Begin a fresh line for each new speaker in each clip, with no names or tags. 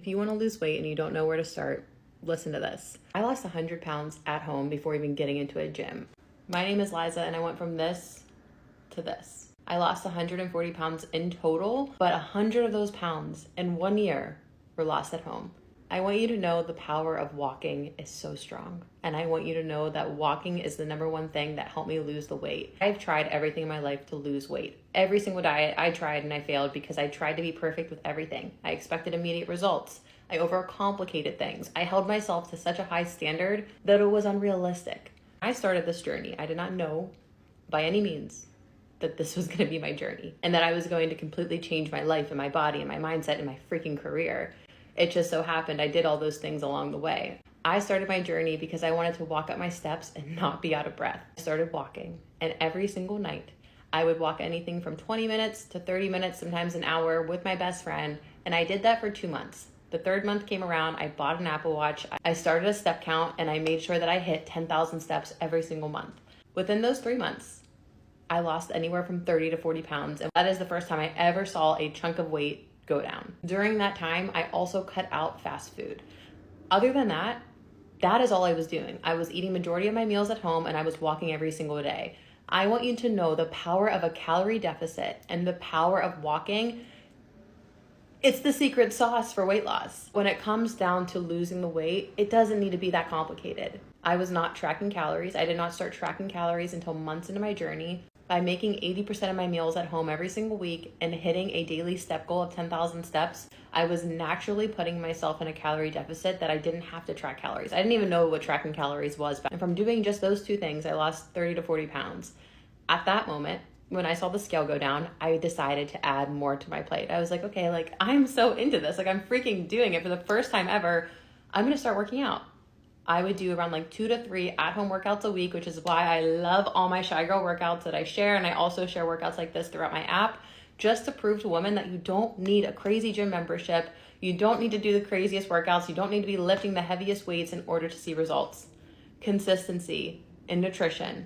you want to lose weight and you don't know where to start, listen to this. I lost 100 pounds at home before even getting into a gym. My name is Liza and I went from this to this. I lost 140 pounds in total, but 100 of those pounds in 1 year were lost at home. I want you to know the power of walking is so strong. And I want you to know that walking is the number one thing that helped me lose the weight. I've tried everything in my life to lose weight. Every single diet I tried and I failed because I tried to be perfect with everything. I expected immediate results. I overcomplicated things. I held myself to such a high standard that it was unrealistic. I started this journey. I did not know by any means that this was going to be my journey and that I was going to completely change my life and my body and my mindset and my freaking career. It just so happened I did all those things along the way. I started my journey because I wanted to walk up my steps and not be out of breath. I started walking, and every single night I would walk anything from 20 minutes to 30 minutes, sometimes an hour with my best friend. And I did that for 2 months. The third month came around, I bought an Apple Watch. I started a step count and I made sure that I hit 10,000 steps every single month. Within those 3 months, I lost anywhere from 30 to 40 pounds. And that is the first time I ever saw a chunk of weight go down. During that time, I also cut out fast food. Other than that, that is all I was doing. I was eating majority of my meals at home and I was walking every single day. I want you to know the power of a calorie deficit and the power of walking. It's the secret sauce for weight loss. When it comes down to losing the weight, it doesn't need to be that complicated. I was not tracking calories. I did not start tracking calories until months into my journey. By making 80% of my meals at home every single week and hitting a daily step goal of 10,000 steps, I was naturally putting myself in a calorie deficit that I didn't have to track calories. I didn't even know what tracking calories was. And from doing just those two things, I lost 30 to 40 pounds. At that moment, when I saw the scale go down, I decided to add more to my plate. I was like, okay, like I'm so into this. Like I'm freaking doing it for the first time ever. I'm gonna start working out. I would do around like 2 to 3 at-home workouts a week, which is why I love all my Shy Girl workouts that I share. And I also share workouts like this throughout my app, just to prove to women that you don't need a crazy gym membership. You don't need to do the craziest workouts. You don't need to be lifting the heaviest weights in order to see results. Consistency and nutrition,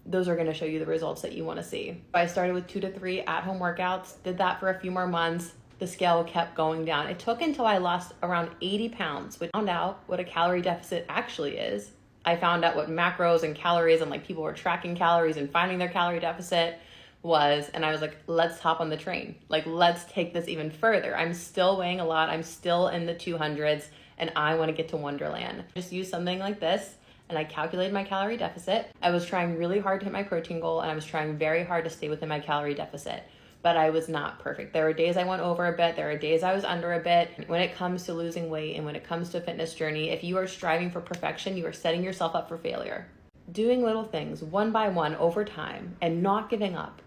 those are gonna show you the results that you wanna see. I started with 2 to 3 at-home workouts, did that for a few more months. The scale kept going down. It took until I lost around 80 pounds, which I found out what a calorie deficit actually is. I found out what macros and calories and like people were tracking calories and finding their calorie deficit was. And I was like, let's hop on the train. Like, let's take this even further. I'm still weighing a lot. I'm still in the 200s and I want to get to Wonderland. Just use something like this. And I calculated my calorie deficit. I was trying really hard to hit my protein goal and I was trying very hard to stay within my calorie deficit. But I was not perfect. There were days I went over a bit. There are days I was under a bit. When it comes to losing weight and when it comes to a fitness journey, if you are striving for perfection, you are setting yourself up for failure. Doing little things one by one over time and not giving up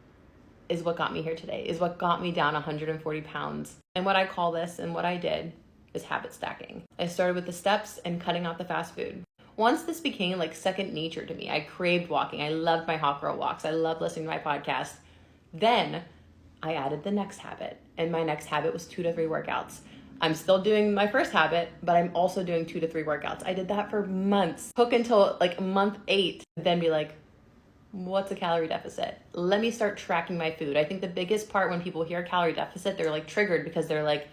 is what got me here today, is what got me down 140 pounds. And what I call this and what I did is habit stacking. I started with the steps and cutting out the fast food. Once this became like second nature to me, I craved walking. I loved my hot girl walks. I loved listening to my podcast. Then I added the next habit, and my next habit was 2 to 3 workouts. I'm still doing my first habit, but I'm also doing 2 to 3 workouts. I did that for months. Took until like month 8, then be like, what's a calorie deficit? Let me start tracking my food. I think the biggest part when people hear calorie deficit, they're like triggered because they're like,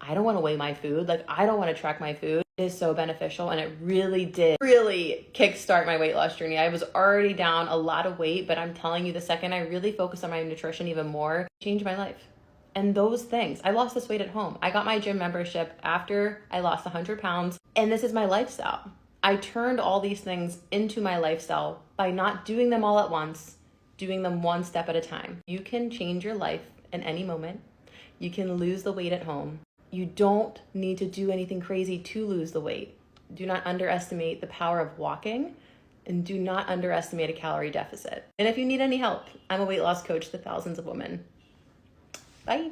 I don't want to weigh my food. Like, I don't want to track my food. It is so beneficial. And it really did kickstart my weight loss journey. I was already down a lot of weight, but I'm telling you, the second I really focused on my nutrition even more, it changed my life. And those things, I lost this weight at home. I got my gym membership after I lost 100 pounds. And this is my lifestyle. I turned all these things into my lifestyle by not doing them all at once, doing them one step at a time. You can change your life in any moment. You can lose the weight at home. You don't need to do anything crazy to lose the weight. Do not underestimate the power of walking and do not underestimate a calorie deficit. And if you need any help, I'm a weight loss coach to thousands of women. Bye.